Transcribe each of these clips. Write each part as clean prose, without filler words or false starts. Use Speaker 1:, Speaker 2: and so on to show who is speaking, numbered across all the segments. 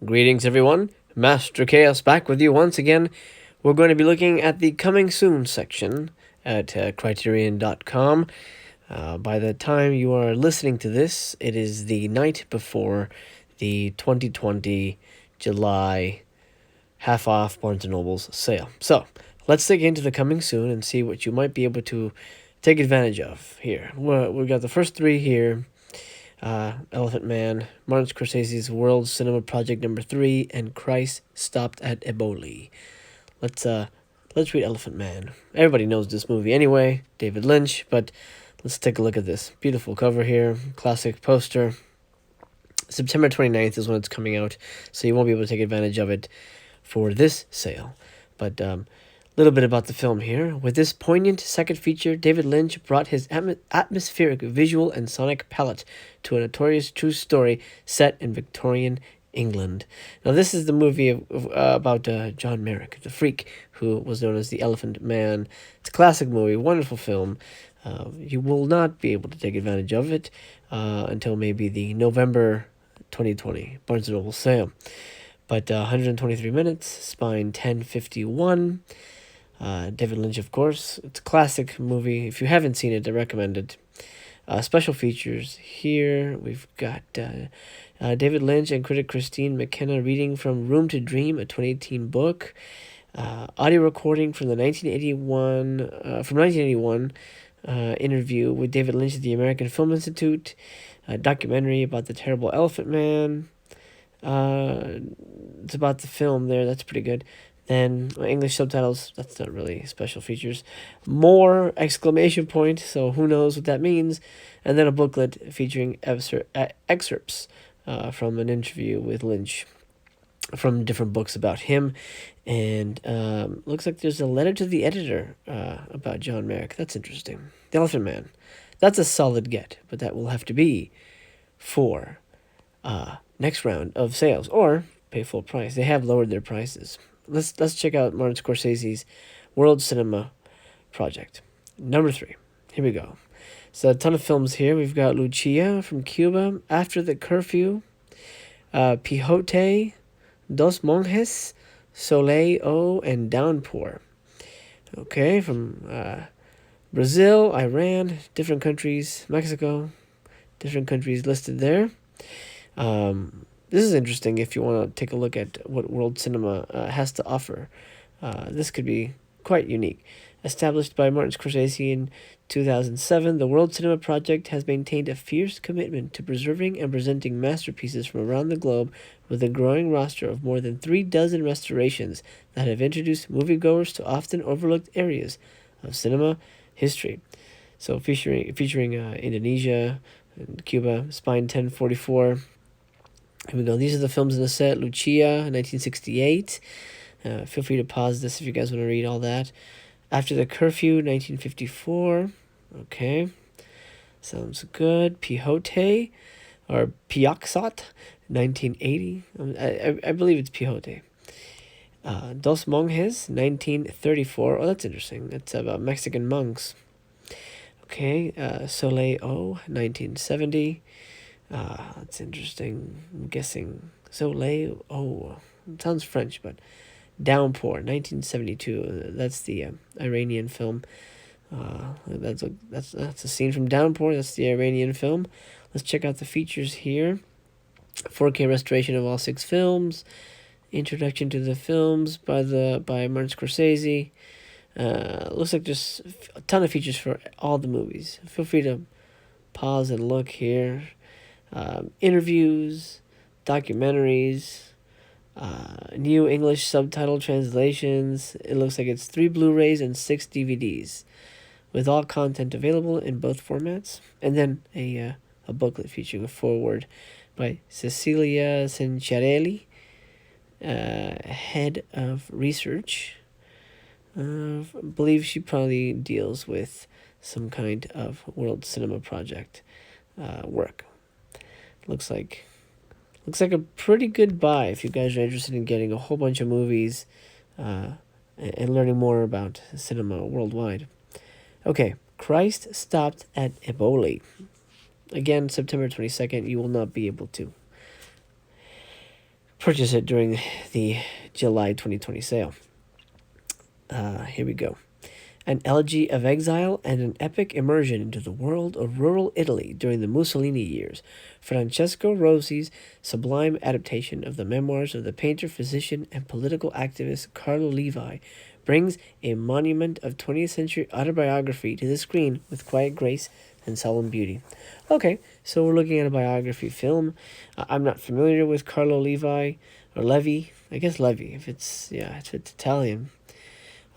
Speaker 1: Greetings, everyone. Master Chaos back with you once again. We're going to be looking at the coming soon section at Criterion.com. By the time you are listening to this, it is the night before the 2020 July half off Barnes & Noble's sale. So let's dig into the coming soon and see what you might be able to take advantage of here. We've got the first three here. Elephant Man, Martin Scorsese's World Cinema Project number 3, and Christ Stopped at Eboli. Let's read Elephant Man. Everybody knows this movie anyway, David Lynch, but let's take a look at this. Beautiful cover here, classic poster. September 29th is when it's coming out, so you won't be able to take advantage of it for this sale. But little bit about the film here. With this poignant second feature, David Lynch brought his atmospheric visual and sonic palette to a notorious true story set in Victorian England. Now, this is the movie about John Merrick, the freak who was known as the Elephant Man. It's a classic movie, wonderful film. You will not be able to take advantage of it until maybe the November 2020 Barnes & Noble sale. But 123 minutes, spine 1051. David Lynch, of course. It's a classic movie. If you haven't seen it, I recommend it. Special features here. We've got David Lynch and critic Christine McKenna reading from Room to Dream, a 2018 book. Audio recording from the 1981 interview with David Lynch at the American Film Institute. A documentary about the terrible Elephant Man. It's about the film there. That's pretty good. Then English subtitles. That's not really special features. More exclamation point. So who knows what that means? And then a booklet featuring excerpts from an interview with Lynch from different books about him. And looks like there's a letter to the editor about John Merrick. That's interesting. The Elephant Man. That's a solid get, but that will have to be for next round of sales or pay full price. They have lowered their prices. Let's check out Martin Scorsese's World Cinema Project. Number 3. Here we go. So a ton of films here. We've got Lucia from Cuba, After the Curfew, Pijote, Dos Monjes, Soleil O, and Downpour. Okay, from Brazil, Iran, different countries, Mexico, different countries listed there. This is interesting if you want to take a look at what world cinema has to offer. This could be quite unique. Established by Martin Scorsese in 2007, the World Cinema Project has maintained a fierce commitment to preserving and presenting masterpieces from around the globe with a growing roster of more than 36 restorations that have introduced moviegoers to often overlooked areas of cinema history. So featuring Indonesia and Cuba, Spine 1044. Here we go. These are the films in the set. Lucia, 1968. Feel free to pause this if you guys want to read all that. After the Curfew, 1954. Okay. Sounds good. Pijote, or Piaxot, 1980. I believe it's Pijote. Dos Monjes, 1934. Oh, that's interesting. That's about Mexican monks. Okay. Soleil O, 1970. That's interesting. I'm guessing Soleil. Oh, it sounds French, but Downpour, 1972. That's the Iranian film. That's a scene from Downpour. That's the Iranian film. Let's check out the features here. 4K restoration of all 6 films. Introduction to the films by Martin Scorsese. Looks like there's a ton of features for all the movies. Feel free to pause and look here. Interviews, documentaries, new English subtitle translations. It looks like it's 3 Blu-rays and 6 DVDs, with all content available in both formats. And then a booklet featuring a foreword by Cecilia Cinciarelli, head of research. I believe she probably deals with some kind of World Cinema Project work. Looks like a pretty good buy if you guys are interested in getting a whole bunch of movies and learning more about cinema worldwide. Okay, Christ Stopped at Eboli. Again, September 22nd, you will not be able to purchase it during the July 2020 sale. Here we go. An elegy of exile and an epic immersion into the world of rural Italy during the Mussolini years. Francesco Rossi's sublime adaptation of the memoirs of the painter, physician, and political activist Carlo Levi brings a monument of 20th century autobiography to the screen with quiet grace and solemn beauty. Okay, so we're looking at a biography film. I'm not familiar with Carlo Levi or Levi. I guess Levi if it's Italian.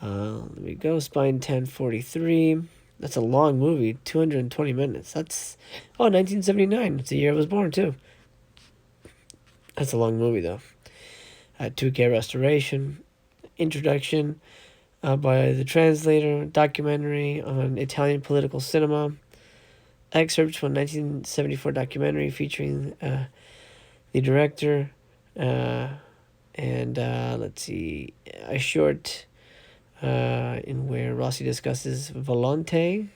Speaker 1: There we go. Spine 1043. That's a long movie. 220 minutes. That's 1979. It's the year I was born too. That's a long movie though. 2K restoration. Introduction by the translator. Documentary on Italian political cinema. Excerpts from 1974 documentary featuring the director. And let's see. A short in where Rossi discusses Volante,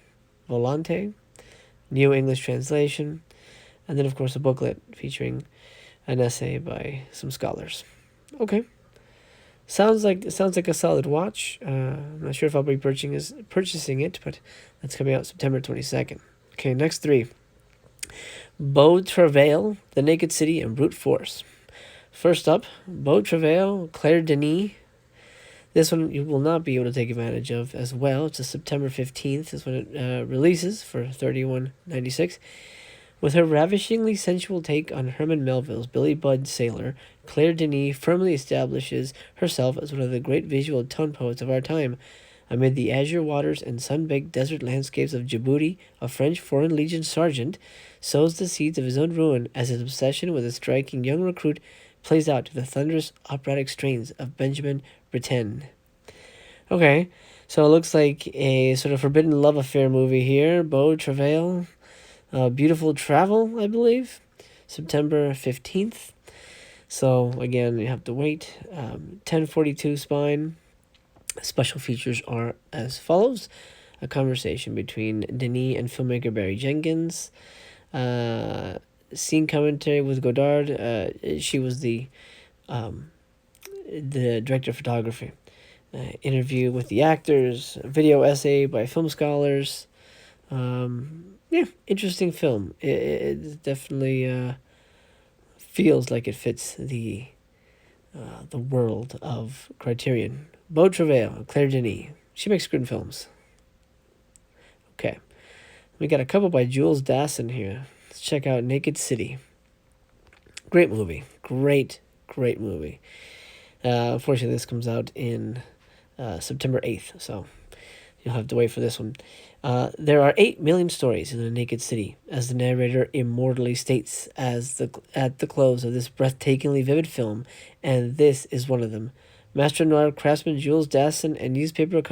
Speaker 1: New English translation, and then of course a booklet featuring an essay by some scholars. Okay, sounds like a solid watch. I'm not sure if I'll be purchasing it, but that's coming out September 22nd. Okay, next three: Beau Travail, The Naked City, and Brute Force. First up, Beau Travail, Claire Denis. This one you will not be able to take advantage of as well. It's a September 15th is when it releases for $31.96. With her ravishingly sensual take on Herman Melville's Billy Budd Sailor, Claire Denis firmly establishes herself as one of the great visual tone poets of our time. Amid the azure waters and sun-baked desert landscapes of Djibouti, a French Foreign Legion sergeant sows the seeds of his own ruin as his obsession with a striking young recruit plays out to the thunderous operatic strains of Benjamin Britten. Okay, so it looks like a sort of forbidden love affair movie here. Beau Travail, Beautiful Travel, I believe, September 15th. So again, you have to wait. 1042 spine. Special features are as follows: a conversation between Denis and filmmaker Barry Jenkins. Scene commentary with Godard. She was the director of photography. Interview with the actors. Video essay by film scholars. Interesting film. It definitely feels like it fits the world of Criterion. Beau Travail, Claire Denis. She makes good films. Okay. We got a couple by Jules Dassin here. Let's check out Naked City. Great movie. Great movie. Unfortunately, this comes out in September 8th, so you'll have to wait for this one. There are 8 million stories in the Naked City, as the narrator immortally states at the close of this breathtakingly vivid film, and this is one of them. Master noir craftsman Jules Dassin and newspaper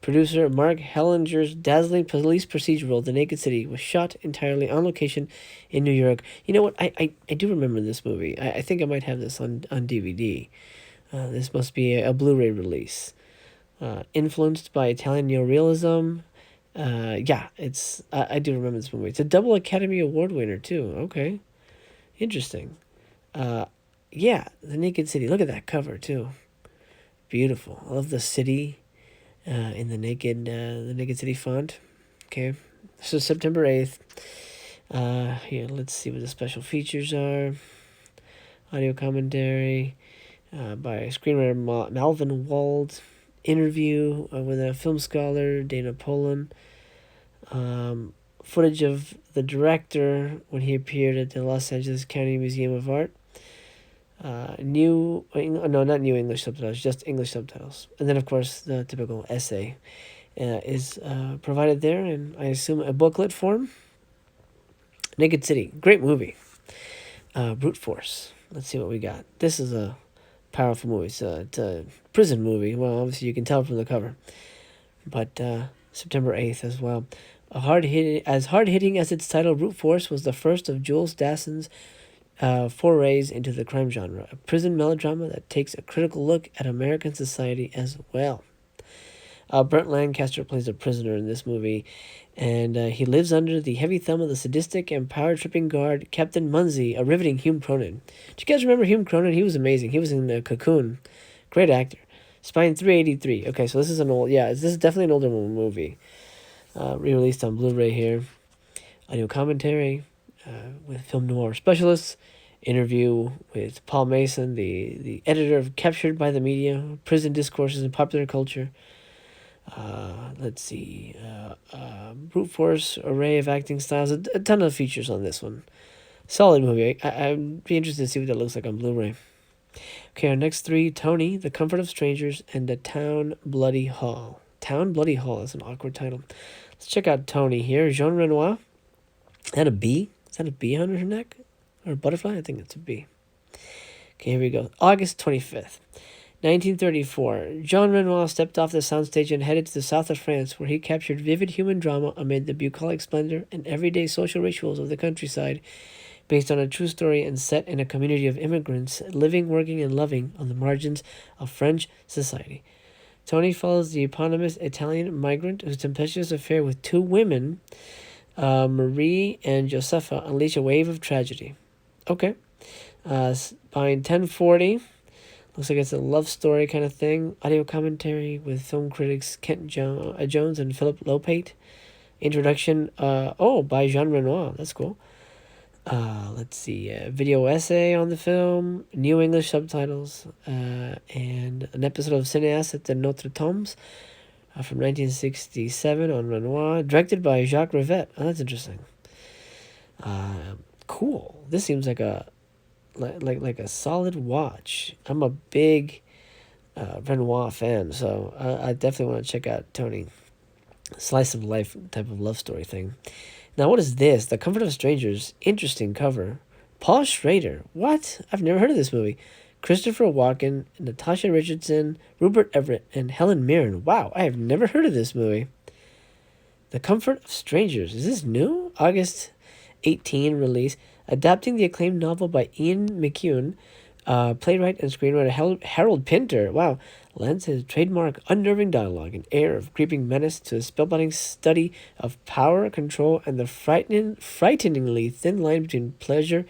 Speaker 1: producer Mark Hellinger's dazzling police procedural The Naked City was shot entirely on location in New York. You know what? I do remember this movie. I think I might have this on DVD. This must be a Blu-ray release. Influenced by Italian neorealism. I do remember this movie. It's a double Academy Award winner too. Okay, interesting. The Naked City. Look at that cover too. Beautiful. I love the city, in the Naked City font. Okay, so September 8th. Here, let's see what the special features are. Audio commentary, by screenwriter Malvin Wald. Interview with a film scholar, Dana Poland. Footage of the director when he appeared at the Los Angeles County Museum of Art. Not new English subtitles, just English subtitles. And then, of course, the typical essay is provided there, and I assume a booklet form. Naked City, great movie. Brute Force, let's see what we got. This is a powerful movie. It's a prison movie. Well, obviously you can tell from the cover. But September 8th as well. Hard-hitting as its title, Brute Force was the first of Jules Dassin's forays into the crime genre, a prison melodrama that takes a critical look at American society as well. Burt Lancaster plays a prisoner in this movie, and he lives under the heavy thumb of the sadistic and power-tripping guard, Captain Munsey, a riveting Hume Cronin. Do you guys remember Hume Cronin? He was amazing. He was in Cocoon. Great actor. Spine 383. Okay, so this is an old... Yeah, this is definitely an older movie. Re-released on Blu-ray here. Audio commentary with film noir specialists. Interview with Paul Mason, the editor of Captured by the Media, Prison Discourses in Popular Culture. Let's see. Brute force, array of acting styles. A ton of features on this one. Solid movie. I'd be interested to see what that looks like on Blu-ray. Okay, our next three: Tony, The Comfort of Strangers, and The Town Bloody Hall. Town Bloody Hall. That's an awkward title. Let's check out Tony here. Jean Renoir. Is that a bee? Is that a bee on her neck? Or a butterfly? I think it's a bee. Okay, here we go. August 25th, 1934. Jean Renoir stepped off the soundstage and headed to the south of France, where he captured vivid human drama amid the bucolic splendor and everyday social rituals of the countryside, based on a true story and set in a community of immigrants living, working, and loving on the margins of French society. Tony follows the eponymous Italian migrant whose tempestuous affair with two women, Marie and Josefa, unleash a wave of tragedy. Okay. By 1040. Looks like it's a love story kind of thing. Audio commentary with film critics Kent Jones and Philip Lopate. Introduction, by Jean Renoir. That's cool. Let's see. Video essay on the film. New English subtitles. And an episode of Cinéaste at the Notre Tombes from 1967 on Renoir. Directed by Jacques Rivette. Oh, that's interesting. Cool. This seems like a solid watch. I'm a big Renoir fan, so I definitely want to check out Tony. Slice of life type of love story thing. Now, what is this? The Comfort of Strangers. Interesting cover. Paul Schrader. What? I've never heard of this movie. Christopher Walken, Natasha Richardson, Rupert Everett, and Helen Mirren. Wow, I have never heard of this movie. The Comfort of Strangers. Is this new? August 18 release. Adapting the acclaimed novel by Ian McEwan, playwright and screenwriter Harold Pinter, lends his trademark unnerving dialogue an air of creeping menace to a spellbinding study of power, control, and the frighteningly thin line between pleasure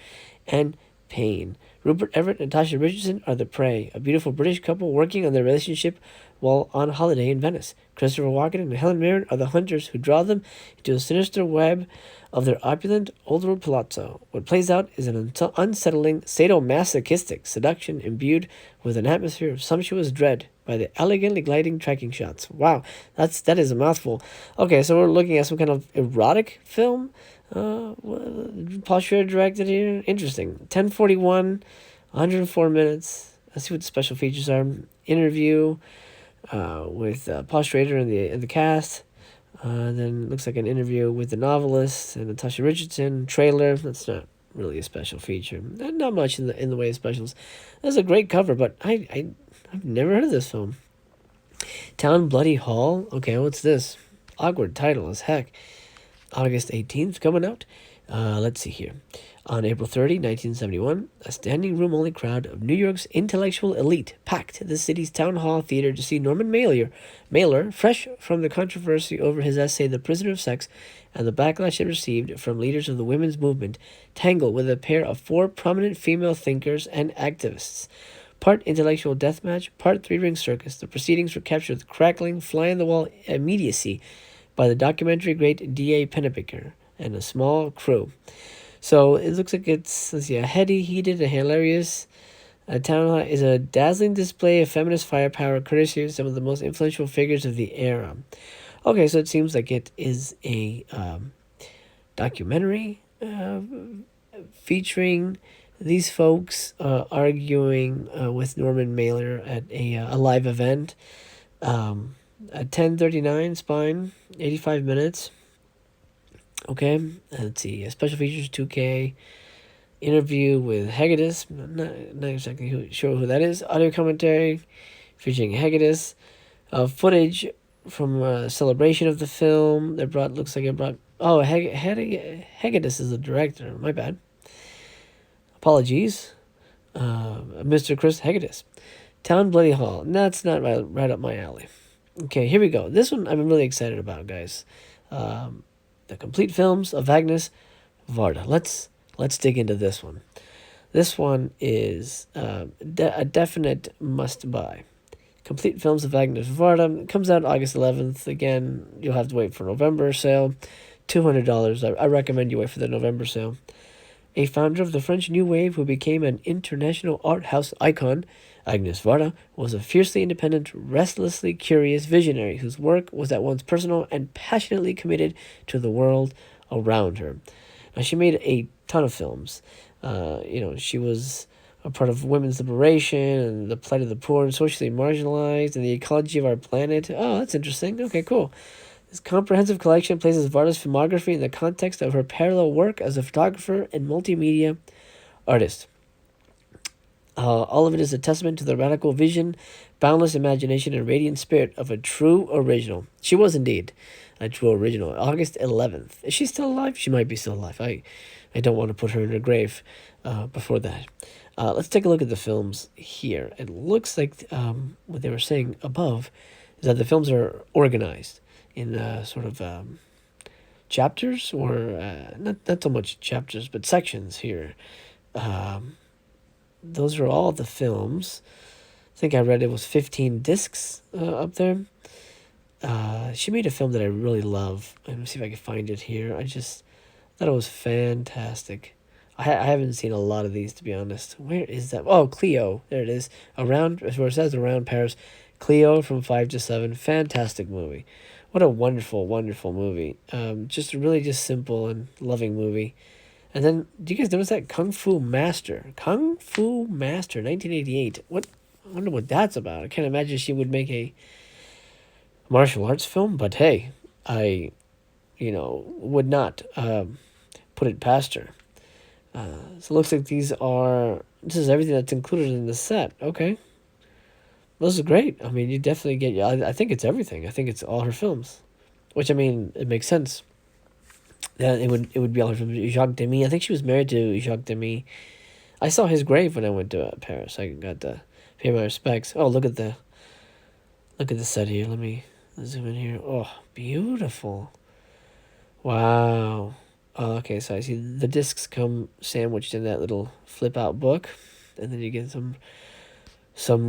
Speaker 1: and pain. Rupert Everett and Natasha Richardson are the prey, a beautiful British couple working on their relationship while on holiday in Venice. Christopher Walken and Helen Mirren are the hunters who draw them into a sinister web of their opulent old-world palazzo. What plays out is an unsettling, sadomasochistic seduction imbued with an atmosphere of sumptuous dread by the elegantly gliding tracking shots. Wow, that is a mouthful. Okay, so we're looking at some kind of erotic film. Paul Schrader directed here. Interesting. 1041, 104 minutes. Let's see what the special features are. Interview with Paul Schrader and the cast. Then looks like an interview with the novelist and Natasha Richardson. Trailer. That's not really a special feature. Not much in the way of specials. That's a great cover, but I've never heard of this film. Town Bloody Hall. Okay, what's this? Awkward title as heck. August 18th coming out. Let's see here. On April 30, 1971, a standing room only crowd of New York's intellectual elite packed the city's town hall theater to see Norman Mailer, fresh from the controversy over his essay The Prisoner of Sex and the backlash it received from leaders of the women's movement, tangle with a pair of four prominent female thinkers and activists. Part intellectual deathmatch, part three-ring circus, the proceedings were captured with crackling, fly-on-the-wall immediacy by the documentary great D.A. Pennebaker and a small crew. So it looks like it's, a heady, heated, and hilarious. Town Hall is a dazzling display of feminist firepower, courtesy of some of the most influential figures of the era. Okay, so it seems like it is a documentary featuring these folks arguing with Norman Mailer at a live event. At 10:39 Spine, 85 minutes. Okay, let's see. Special features 2K. Interview with Hegedus. Not exactly sure who that is. Audio commentary featuring Hegedus. Footage from a celebration of the film. Looks like it brought. Oh, Hegedus is the director. My bad. Apologies. Mr. Chris Hegedus. Town Bloody Hall. That's not right up my alley. Okay, here we go. This one I'm really excited about, guys. The complete films of Agnes Varda. Let's dig into this one. This one is a definite must buy. Complete films of Agnes Varda comes out August 11th. Again, you'll have to wait for November sale. $200. I recommend you wait for the November sale. A founder of the French New Wave who became an international art house icon, Agnes Varda was a fiercely independent, restlessly curious visionary whose work was at once personal and passionately committed to the world around her. Now, she made a ton of films. She was a part of women's liberation and the plight of the poor and socially marginalized and the ecology of our planet. Oh, that's interesting. Okay, cool. This comprehensive collection places Varda's filmography in the context of her parallel work as a photographer and multimedia artist. All of it is a testament to the radical vision, boundless imagination, and radiant spirit of a true original. She was indeed a true original. August 11th. Is she still alive? She might be still alive. I don't want to put her in her grave before that. Let's take a look at the films here. It looks like what they were saying above is that the films are organized in sort of chapters, or not so much chapters, but sections here. Those are all the films. I think I read it was 15 discs up there. She made a film that I really love. Let me see if I can find it here. I just thought it was fantastic. I haven't seen a lot of these, to be honest. Where is that? Oh, Cleo. There it is. Around, where it says Around Paris. Cleo from 5 to 7. Fantastic movie. What a wonderful, wonderful movie. Just really just simple and loving movie. And then, do you guys notice that? Kung Fu Master. Kung Fu Master, 1988. I wonder what that's about. I can't imagine she would make a martial arts film, but hey, I, would not put it past her. So it looks like this is everything that's included in the set. Okay. This is great. I mean, you definitely get, I think it's everything. I think it's all her films, which, I mean, it makes sense. Yeah, it would be all her films. Jacques Demy. I think she was married to Jacques Demy. I saw his grave when I went to Paris. I got to pay my respects. Oh, look at the set here. Let me zoom in here. Oh, beautiful. Wow. Oh, okay, so I see the discs come sandwiched in that little flip out book, and then you get some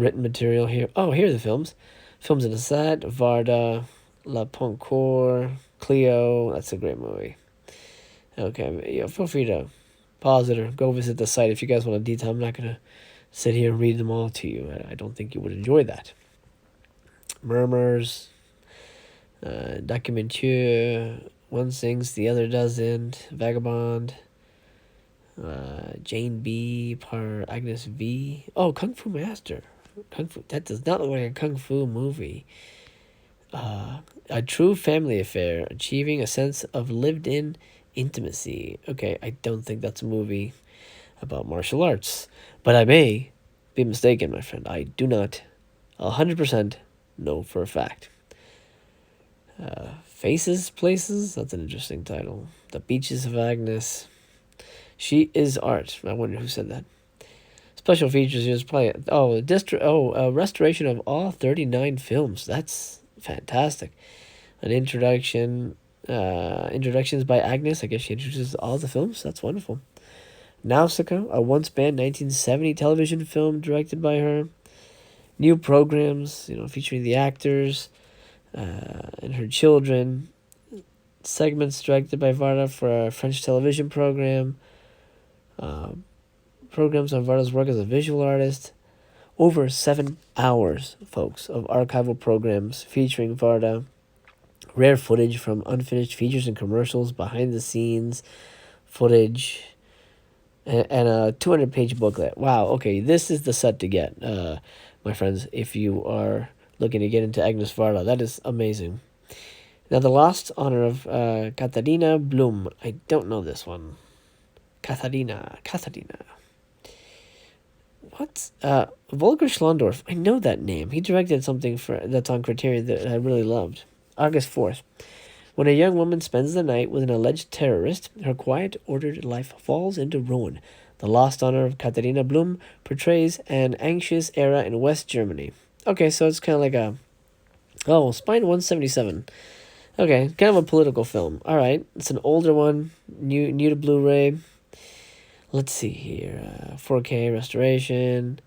Speaker 1: written material here. Oh, here are the films. Films in the set, Varda, La Poncourt, Cleo. That's a great movie. Okay, yeah, feel free to pause it or go visit the site if you guys want a detail. I'm not going to sit here and read them all to you. I don't think you would enjoy that. Murmurs, Documentier, one sings, the other doesn't, Vagabond, Jane B. par Agnes V. Oh, Kung Fu Master. That does not look like a Kung Fu movie. A true family affair, achieving a sense of lived-in intimacy. Okay, I don't think that's a movie about martial arts, but I may be mistaken, my friend. I do not 100% know for a fact. Faces, Places, that's an interesting title. The Beaches of Agnes. She is art. I wonder who said that. Special features is probably restoration of all 39 films. That's fantastic. An introductions by Agnes. I guess she introduces all the films. That's wonderful. Nausicaa, a once banned 1970 television film directed by her. New programs, featuring the actors and her children. Segments directed by Varda for a French television program. Programs on Varda's work as a visual artist. Over 7 hours, folks, of archival programs featuring Varda. Rare footage from unfinished features and commercials, behind the scenes footage, and a 200-page booklet. Wow, okay, this is the set to get, my friends, if you are looking to get into Agnes Varda. That is amazing. Now, The Lost Honor of Katharina Blum. I don't know this one. Katharina. What? Volker Schlondorf. I know that name. He directed something that's on Criterion that I really loved. August 4th. When a young woman spends the night with an alleged terrorist, her quiet, ordered life falls into ruin. The Lost Honor of Katharina Blum portrays an anxious era in West Germany. Okay, so it's kind of like Oh, Spine 177. Okay, kind of a political film. All right, it's an older one, new to Blu-ray. Let's see here, 4K restoration.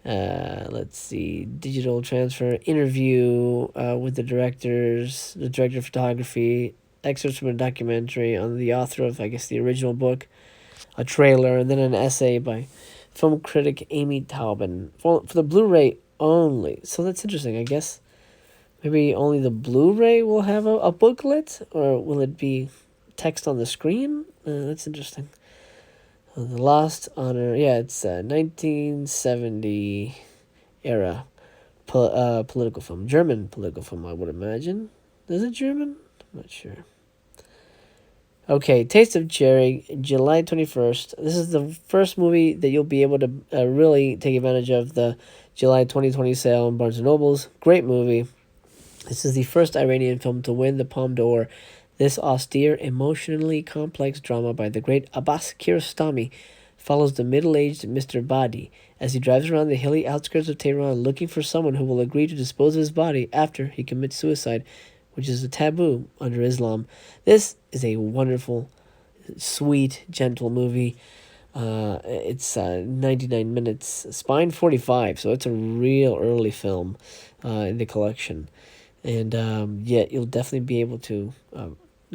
Speaker 1: Let's see, digital transfer, interview with the director of photography, excerpts from a documentary on the author of, I guess, the original book, a trailer, and then an essay by film critic Amy Taubin for the Blu-ray only. So that's interesting. I guess maybe only the Blu-ray will have a booklet, or will it be text on the screen? That's interesting. The Lost Honor. Yeah, it's 1970 era political film. German political film, I would imagine. Is it German? I'm not sure. Okay, Taste of Cherry, July 21st. This is the first movie that you'll be able to really take advantage of the July 2020 sale in Barnes & Noble's. Great movie. This is the first Iranian film to win the Palme d'Or. This austere, emotionally complex drama by the great Abbas Kiarostami follows the middle-aged Mr. Badi as he drives around the hilly outskirts of Tehran looking for someone who will agree to dispose of his body after he commits suicide, which is a taboo under Islam. This is a wonderful, sweet, gentle movie. It's 99 minutes, Spine 45, so it's a real early film in the collection. And yeah, you'll definitely be able to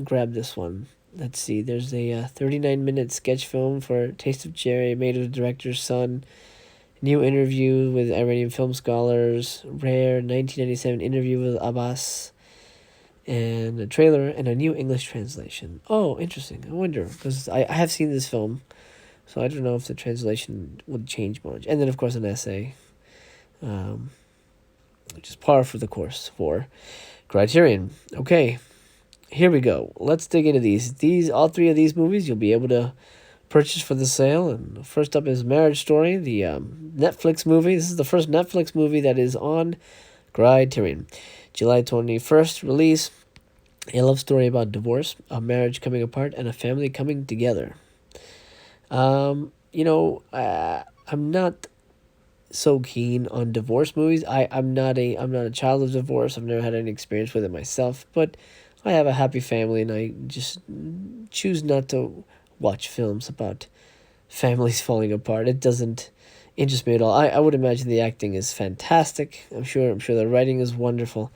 Speaker 1: grab this one. Let's see, there's a 39-minute sketch film for Taste of Cherry, made of the director's son. New interview with Iranian film scholars. Rare 1997 interview with Abbas. And a trailer and a new English translation. Oh, interesting. I wonder, because I have seen this film, so I don't know if the translation would change much. And then, of course, an essay, which is par for the course for Criterion. Okay, here we go. Let's dig into these. All three of these movies you'll be able to purchase for the sale. And first up is Marriage Story, the Netflix movie. This is the first Netflix movie that is on Criterion. July 21st release. A love story about divorce, a marriage coming apart, and a family coming together. I'm not so keen on divorce movies. I'm not a child of divorce. I've never had any experience with it myself, but I have a happy family, and I just choose not to watch films about families falling apart. It doesn't interest me at all. I would imagine the acting is fantastic. I'm sure the writing is wonderful,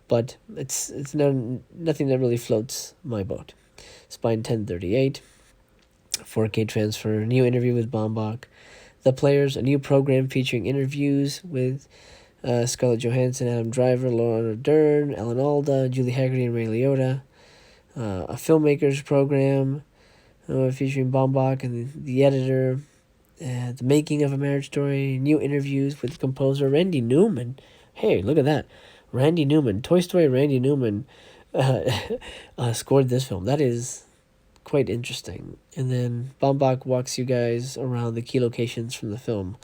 Speaker 1: but it's nothing that really floats my boat. Spine 1038, 4K transfer, new interview with Baumbach. The Players, a new program featuring interviews with Scarlett Johansson, Adam Driver, Laura Dern, Alan Alda, Julie Haggerty, and Ray Liotta. A filmmakers program featuring Baumbach and the editor. The making of a marriage story. New interviews with composer Randy Newman. Hey, look at that. Randy Newman, Toy Story Randy Newman scored this film. That is quite interesting. And then Baumbach walks you guys around the key locations from the film.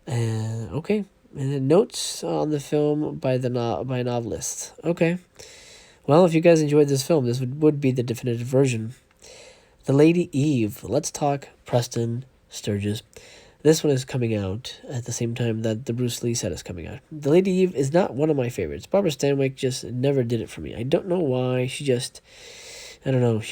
Speaker 1: Okay. And then notes on the film by by a novelist. Okay. Well, if you guys enjoyed this film, this would be the definitive version. The Lady Eve. Let's talk Preston Sturges. This one is coming out at the same time that the Bruce Lee set is coming out. The Lady Eve is not one of my favorites. Barbara Stanwyck just never did it for me. I don't know why. She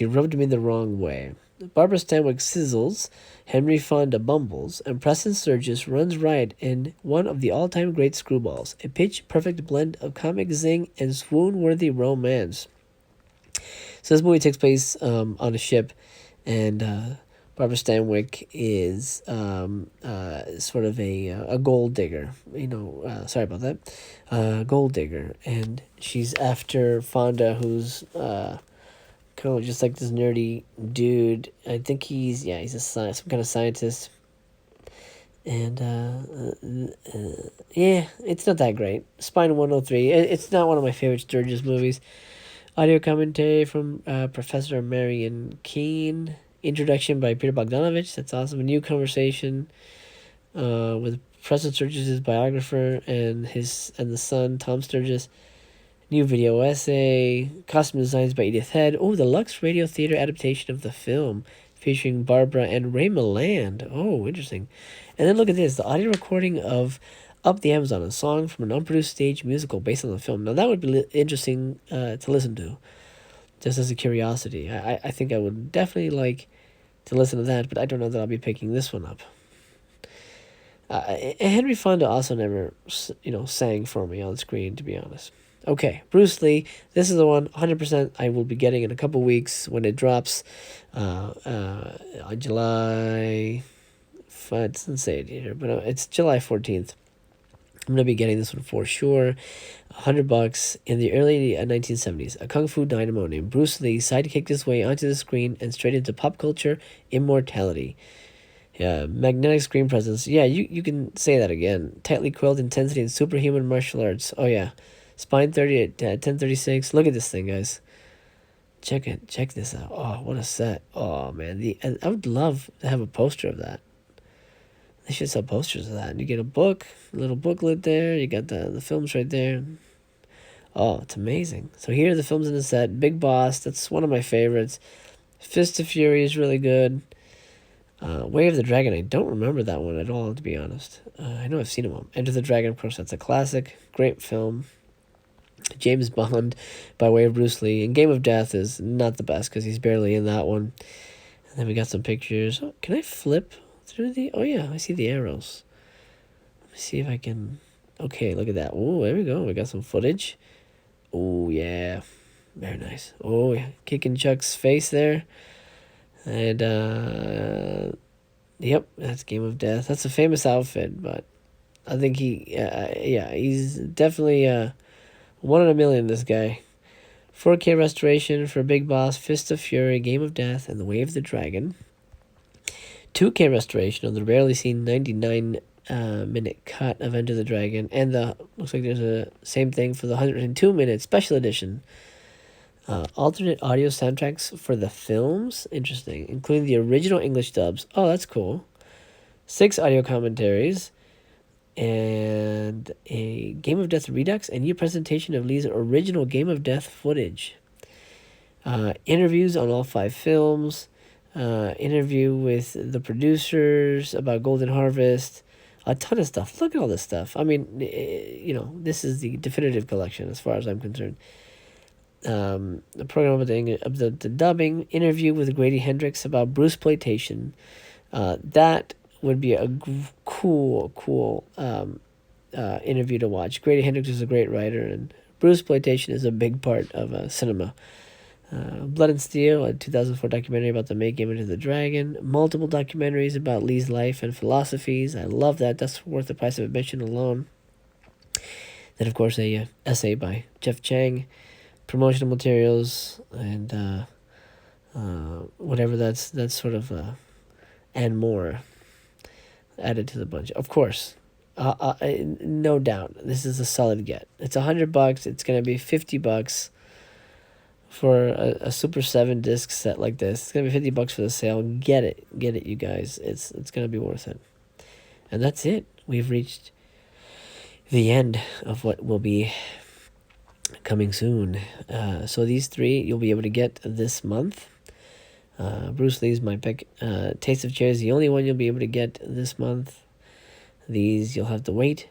Speaker 1: rubbed me the wrong way. Barbara Stanwyck sizzles, Henry Fonda bumbles, and Preston Sturges runs riot in one of the all-time great screwballs, a pitch-perfect blend of comic zing and swoon-worthy romance. So this movie takes place on a ship, and Barbara Stanwyck is sort of a gold digger. Sorry about that. Gold digger. And she's after Fonda, who's kind of just like this nerdy dude. I think he's some kind of scientist. And it's not that great. Spine 103. It's not one of my favorite Sturges movies. Audio commentary from Professor Marion Keene. Introduction by Peter Bogdanovich. That's awesome. A new conversation with Preston Sturges' biographer and the son, Tom Sturges. New video essay. Costume designs by Edith Head. Oh, the Lux Radio Theater adaptation of the film featuring Barbara and Ray Milland. Oh, interesting. And then look at this. The audio recording of Up the Amazon, a song from an unproduced stage musical based on the film. Now that would be interesting to listen to, just as a curiosity. I think I would definitely like to listen to that, but I don't know that I'll be picking this one up. Henry Fonda also never, sang for me on screen, to be honest. Okay, Bruce Lee. This is the one 100% I will be getting in a couple weeks when it drops on July. It doesn't say it here, but it's July 14th. I'm gonna be getting this one for sure. $100 in the early 1970s. A kung fu dynamo named Bruce Lee sidekicked his way onto the screen and straight into pop culture immortality. Yeah, magnetic screen presence. Yeah, you can say that again. Tightly coiled intensity and superhuman martial arts. Oh yeah, Spine 30 at 1036. Look at this thing, guys. Check it. Check this out. Oh, what a set. Oh man, I would love to have a poster of that. They should sell posters of that. You get a book, a little booklet there. You got the films right there. Oh, it's amazing. So here are the films in the set. Big Boss, that's one of my favorites. Fist of Fury is really good. Way of the Dragon, I don't remember that one at all, to be honest. I know I've seen them all. Enter the Dragon, of course, that's a classic. Great film. James Bond, by way of Bruce Lee. And Game of Death is not the best because he's barely in that one. And then we got some pictures. Oh, can I flip through the... Oh, yeah, I see the arrows. Let me see if I can... Okay, look at that. Oh, there we go. We got some footage. Oh, yeah. Very nice. Oh, yeah. Kicking Chuck's face there. And, yep, that's Game of Death. That's a famous outfit, but I think he's definitely, one in a million, this guy. 4K restoration for Big Boss, Fist of Fury, Game of Death, and The Way of the Dragon. 2K restoration of the rarely seen 99-minute cut of Enter the Dragon, and looks like there's a same thing for the 102-minute special edition. Alternate audio soundtracks for the films, interesting, including the original English dubs. Oh, that's cool. 6 audio commentaries, and a Game of Death redux, and new presentation of Lee's original Game of Death footage. Interviews on all 5 films. Interview with the producers about Golden Harvest. A ton of stuff. Look at all this stuff. I mean, this is the definitive collection as far as I'm concerned. The program of the dubbing, interview with Grady Hendrix about Bruce Playtation. That would be a cool interview to watch. Grady Hendrix is a great writer, and Bruce Playtation is a big part of cinema. Blood and Steel, a 2004 documentary about the making of the Dragon. Multiple documentaries about Lee's life and philosophies. I love that. That's worth the price of admission alone. Then, of course, a essay by Jeff Chang. Promotional materials and whatever that's sort of and more added to the bunch. Of course, no doubt, this is a solid get. It's $100. It's gonna be $50 for a Super 7 disc set like this. It's gonna be $50 for the sale. Get it, you guys. It's gonna be worth it. And that's it. We've reached the end of what will be coming soon. So these 3 you'll be able to get this month. Bruce Lee's my pick. Taste of Cherry is the only one you'll be able to get this month. These you'll have to wait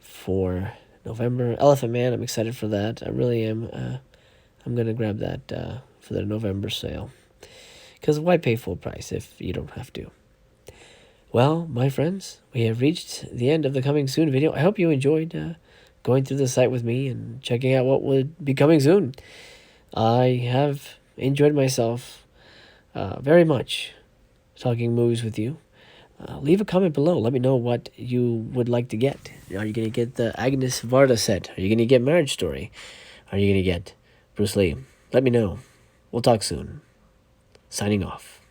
Speaker 1: for November. Elephant Man, I'm excited for that. I really am. I'm going to grab that for the November sale. Because why pay full price if you don't have to? Well, my friends, we have reached the end of the coming soon video. I hope you enjoyed going through the site with me and checking out what would be coming soon. I have enjoyed myself very much talking movies with you. Leave a comment below. Let me know what you would like to get. Are you going to get the Agnes Varda set? Are you going to get Marriage Story? Are you going to get Bruce Lee? Let me know. We'll talk soon. Signing off.